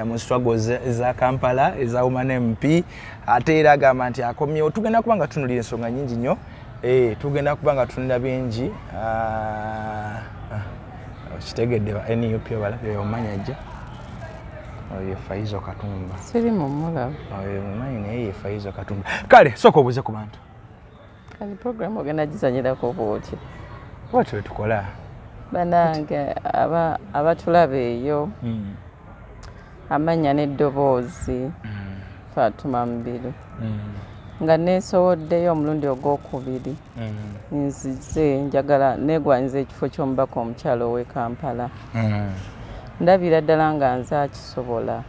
mu struggles za Kampala eza woman MP ate era agamba nti akomyewo tugenda kubanga tunulira ensonga nyingi nnyo tugenda kubanga tunulira bingi kitegedde NUP balabye omanyajja oyo Faizo Katumba siri mu mulaba oyo mumanyi naye Faizo Katumba kale soko obuze ku bantu kali program ogenda gizanyirako bwoti bwatyo tukola banange abatulaba eyo amanya n'eddoboozi Fatuma Mubiru nga neesowoddeyo omulundi ogwokubiri nzize njagala negwanyiza ekifo ky'omubaka omukyalo ow'e Kampala ndabira ddala nga nze akisobola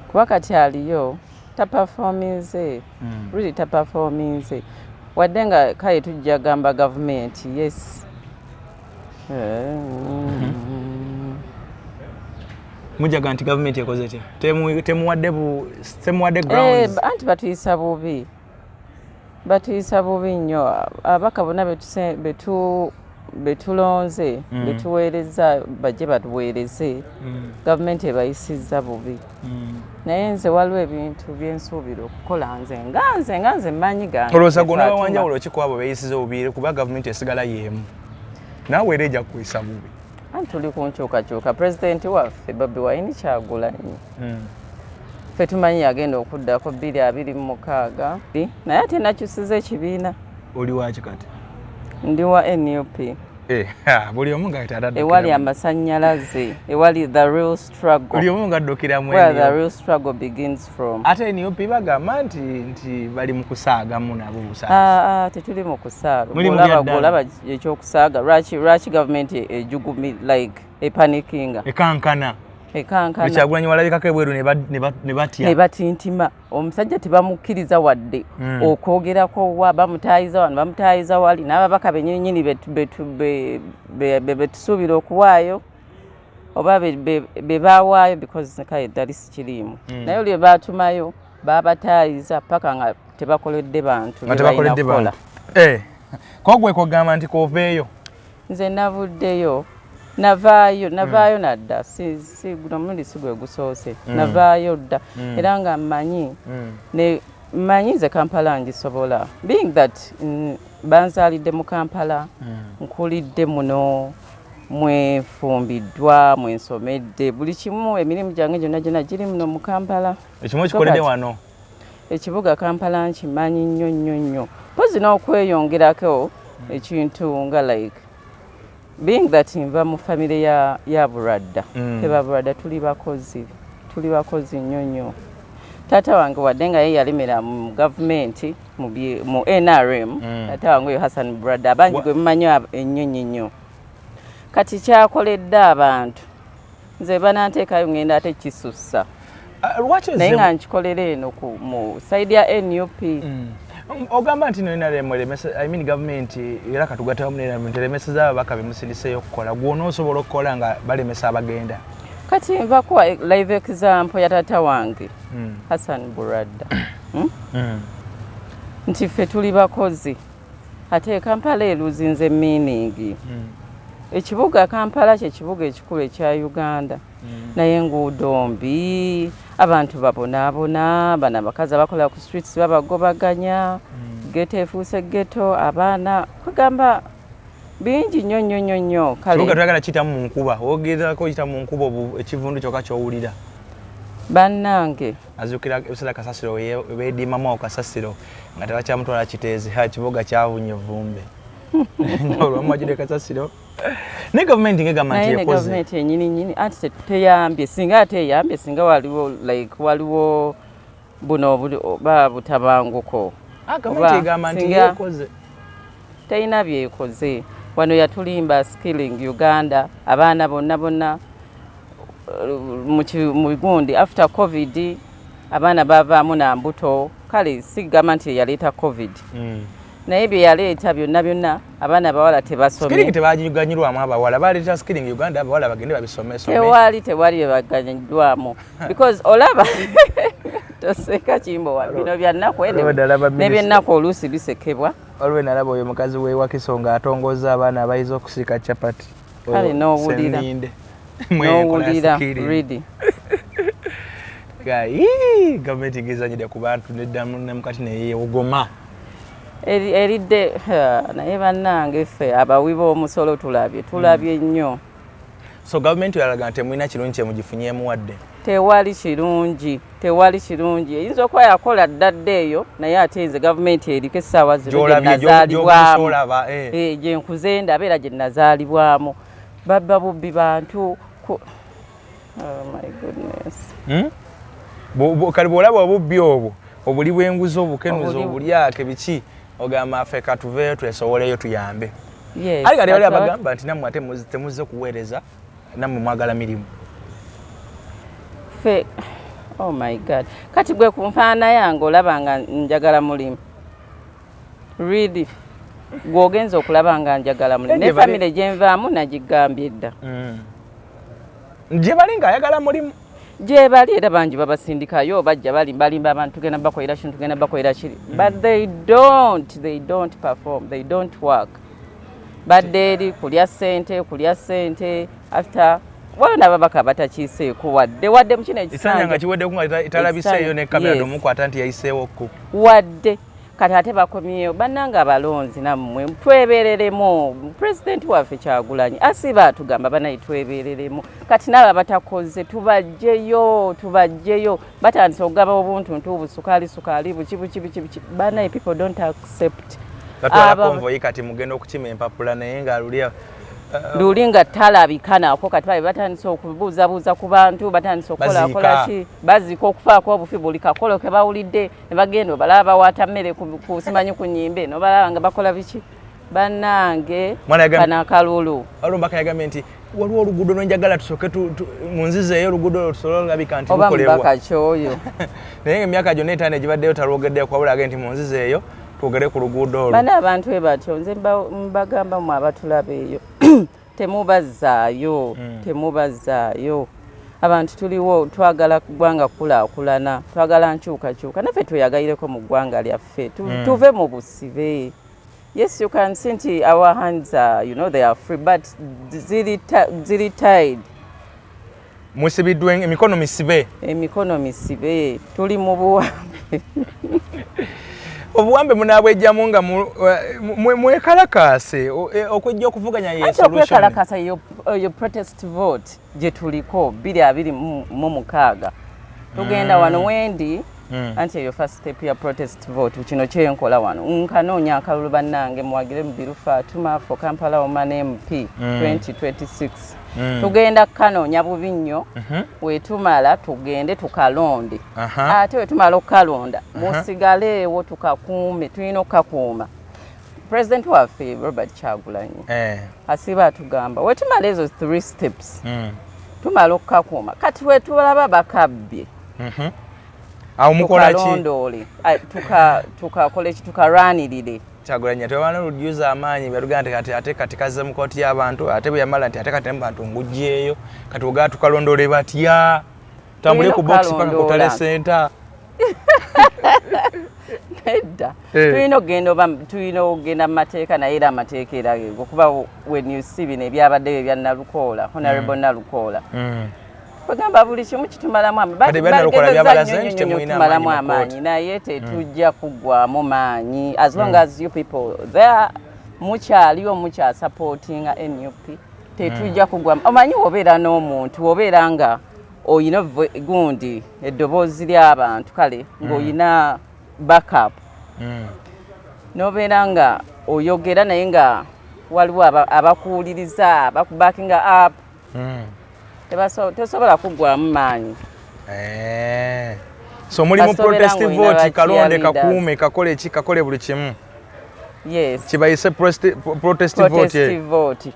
kuba kati aliyo tapafominze really tapafominze wadde nga kale tujja gamba gavumenti yes mujaga nti government ekoze etya temuwadde grounds anti batuyisa bubi nnyo abaka bonna betulonze betuweereza bajje batuweereze gavumenti ebayisizza bubi naye nze waliwo ebintu byensuubira okukola nze mmanyi gange olowooza gonna bawanjawulo ki ku abo beyisiza bubi kuba gavumenti esigala yeemu naawe era ejja kukuyisa bubi anti tuli ku nkyukakyuka pulezidenti waffe Bobi Wine Kyagulanyi ffe tumanyi yagenda okuddako 2026 naye ate nakyusiza ekibiina oli waki kati ndi wa NUP buli omu nga atadde ewali amasannyalaze ewali the real struggle buli omu nga addukira mu where the real struggle begins from ate NUP bagamba nti bali mu kusaagamu nabo busaagamu tetuli mu kusaaga olaba ekyokusaaga lwaki gavumenti ejugumi like epanikinga ekankana Kyagulanyi walabikako ebweru ne batintima omusajja tebamukkiriza wadde okwogerako wa bamutayiza wano bamutayiza wali n'ababaka bennyini betusuubira okuwaayo oba bebawaayo because kale ddali sikiriimu naye olwe baatumayo babatayiza paka nga tebakoledde bantu bebalinakola kogwe kogamba nti koveeyo nze navuddeyo navaayo nadda guno mulundi si gwe gusoose navaayo dda era nga mmanyi nze Kampala ngisobola being that banzaalidde mu Kampala nkulidde muno mwefumbiddwa mwensomedde buli kimu emirimu gyange gyonna giri muno mu Kampala ekimu ekikoledde wano ekibuga Kampala nkimanyi nnyo pozi n'okweyongerako ekintu nga like being that nva mu famire ya Buradda teba Buradda tuli bakozi nnyo taata wange wadde nga ye yalemera mu gavumenti mu NRM taata wange oyo Hassan Buradda abangi gwe mumanyi ennyo kati kyakoledde abantu nze bananteekayo ngenda ate kisussa naye nga nkikolera eno mu saidi ya NUP ogamba nti gavumenti era katugatamu eremeseza ababaka bemusiriseyo okukola gw'onoosobola okukola nga balemesa abagenda kati nvakuwa live example ya taata wange Hassan Buradda nti ffe tuli bakozi ate Kampala eruzinze meaning ekibuga Kampala kyekibuga ekikulu ekya Uganda naye enguudo mbi abantu babonaabona bana abakazi abakola ku streets babagobaganya geto efuuse geto abaana kugamba bingi nnyo kibuga tuyagala kiyitamu mu nkuba ogerako kiyita mu nkuba ekivundu kyokka kyowulira bannange azukira ebiseera Kasasiro beedimamu Kasasiro nga tebakyamutwala kiteezi kibuga kyavunye vumbe olwamajire Kasasiro ne gavumenti ngegamba nti yakoze gavumenti ennyini anti teyambye singa ate eyambye singa waliwo buno butabanguko gavumenti egamba nti yekoze teyina byekoze wano yatulimba skilling Uganda abaana bonna mu bigundi after covid abaana bavaamu na mbuto kale sigamba nti yaleeta covid naye bye yaleeta byonna abaana abawala tebasomye skilling tebaganyirwamu abawala baleeta skilling Uganda abawala bagende babisome tewali bebaganyirwamu because olaba toseka kimbo wa bino byannaku nebyennaku oluusi bisekebwa olwe nalaba oyo mukazi weewa Kisonga atongoza abaana abayiza okusika chapati kale n'owulira n'owulira ready gavumenti igezanyira ku bantu neddamu nemukati neyeewogoma eridde naye bannange ffe abawi b'omusolo tulabye nnyo. So gavumenti yalaga nti temulina kirungi kyemugifunyeemu wadde tewali kirungi eyinza okuba yakola ddadde eyo naye ate nze gavumenti eriko essaawa zino gye nazaalibwamu gye nkuze ndaba era gye nazaalibwamu babba bubbi bantu oh my goodness. Kale bw'olaba obubbi obwo obuli bw'enguzi obukenuzi obulyake biki ogamba affe katuveeyo twesowoleyo tuyambe. Ali kati bali abagamba nti nammwe ate temuzze kuweereza nammwe mwagala mirimu. Ffe oh my god kati gwe ku nfaana yange olaba nga njagala mulimu really gwogenza okulaba nga njagala mulimu ne famire gye nvaamu nagigambye dda gye bali ng'ayagala mulimu gye bali era bangi babasindikayo bajja balimba abantu tugenda bakolera kintu tugenda bakolera kiri but they don't perform, they don't work. Badde eri kulya ssente after wana babaka batakiseeko wadde mukino ekisanja nga kiwedde kunga italabiseeyo ne kamera domukwata nti yayiseewo ku wadde kati ate bakomyeyo bannanga abalonzi nammwe twebereremu pulezidenti waffe Kyagulanyi asiba atugamba banayi twebereremu kati naba batakoze tubajjeyo batandise okugaba obuntuntu obusukaali buki banayi people don't accept batwala konvoyi kati mugenda okukima empapula naye nga luli nga talabika nako kati babe batandise okubuuzabuuza ku bantu batandise okukola ki baziika okufaako obufi buli kakolo ke bawulidde ne bagenda obalaba bawaata mmere ku simanyi ku nnyimbe nobalaba nga bakola biki bannange kanakalulu olumbaka yagambye nti waliwo oluguudo nwenjagala tusooke munzizeeyo oluguudo lusobola olabika nti lukolebwa oba mbaka kyoyo naye emyaka gyonna etaano egibaddeyo talwogeddeko wabula agambye nti munzizeeyo twogere ku luguudo olwo bana abantu we batyo nze mbagamba mu abatulaba eyo temubazaayo abantu tuliwo twagala ggwanga kulaakulana twagala nkyukakyuka naffe tweyagalireko mu ggwanga lyaffe tuve mu busibe. Yes, you can see nti our hands are, they are free but ziri tied. Musibiddwe emikono misibe tuli mu buwambe obuwambe munaabwejjamu nga mwekalakaase okujja okuvuganya ye solution. Okwekalakaasa yo protest vote gye tuliko 2026 tugenda wano wendi anti eyo first step ya protest vote kino kyenkola wano nkanoonya akalulu bannange muwagire Mubiru Fatuma for Kampala Woman MP 2026 tugenda kanoonya bubi nnyo wetumala tugende tukalonde ate wetumala okukalonda musigaleewo tukakuume tulina okukakuuma. President waffe Robert Kyagulanyi asiba atugamba wetumala ezo 3 steps tumala okukakuuma kati wetulaba bakabbye awo mukola ki tukakole ki tukaranirire. Kyagulanyi ate wana olujuza amaanyi byaluganda kati kaze mu kooti y'abantu ate bwe yamala nti ate kati bantu ngujjeeyo kati ogaa tukalondole batya tambule ku box paka kutale center nedda tulina okugenda mu mateeka naye era amateeka eragego okuba when you see bino ebyabaddeyo ebya Nalukoola Honorable Nalukoola bagamba buli kimu kitumalamu amaanyi naye tetujja kuggwamu maanyi as long as you people there mukyaliyo mukya supporting NUP tetujja kuggwamu. Omanyi obeera n'omuntu obeera nga oyina gundi eddoboozi ly'abantu kale ng'oyina backup n'obeera nga oyogera naye nga waliwo abakuwuliriza bakubakinga up tesobola kuggwamu maanyi. So mulimu protest vote kalonde kakuume kakole buli kimu. Yes. Kibayise protest vote.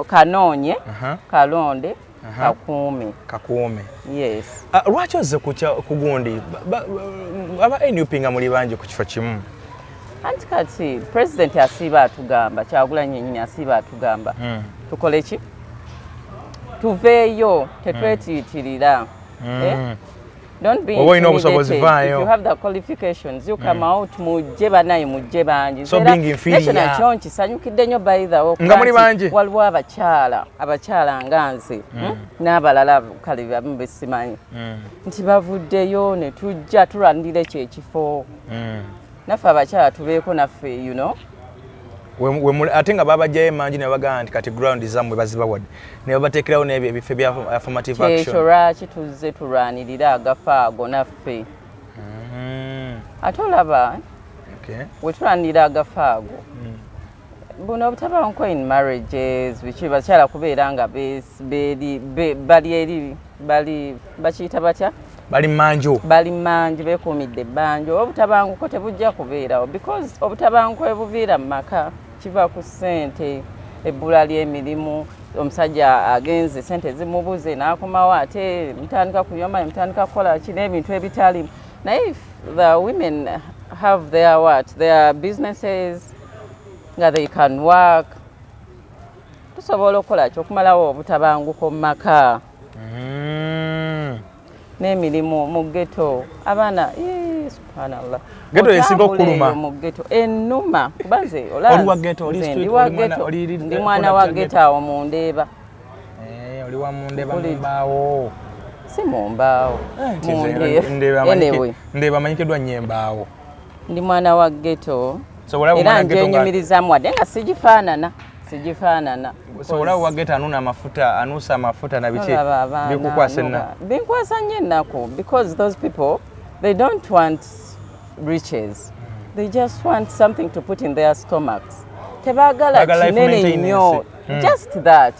Kanoonye kalonde kakuume. Yes. Lwaki ozze kugundi aba NUP nga muli bangi ku kifo kimu? Anti kati president asiba atugamba Kyagulanyi nnyini asiba atugamba tukole ki tuveeyo tetwetiitirira Don't be intimidated. If you have the qualifications, you come out mujje banaye mujje banji. So being inferior. National chonchi sanyukidde nnyo by the way. Ngamuli banji. Waliwo abakyala nganze. N'abalala kale bambe simanyi. Nti bavuddeyo ne tujja tulandira ekifo. Naffe abakyala tubeeko naffe, you know. Ate nga babajjayo emanji ne bagamba nti kati ground zammwe bazibawadde ne babateekerawo n'ebyo ebifo bya affirmative action. Ekyo lwaki tuzze tulwanirira agafa ago naffe. Ate olaba we tulwanirira agafa ago buno obutabanguko in marriages biki bakyala kubeera nga bali bakiyita batya bali manjo beekuumidde ebbanjo obutabanguko tebujja kubeerawo because obutabanguko ebuviira mu maka kiva ku ssente ebbula ly'emirimu omusajja agenze ssente zimubuze n'akomawo ate mutandika kuyoma mutandika kukola ki n'ebintu ebitalimu naye if the women have their businesses nga they can work tusobola okukola ki okumalawo obutabanguko mu maka n'emirimu mu ghetto abaana subhanallah ghetto esinga okuluma mu ghetto ennuma kubanze ndi mwana wa ghetto awo mu Ndeeba oli wa mu Ndeeba mu Mbaawo si mu Mbaawo Ndeeba amanyikiddwa nnyo Embaawo ndi mwana wa ghetto era njenyumirizamu wadde nga sigifaanana sobola wa ghetto anuusa amafuta na biki bikukwasa ennaku binkwasa nnyo ennaku because those people they don't want riches they just want something to put in their stomachs tebaagala kinene nnyo just that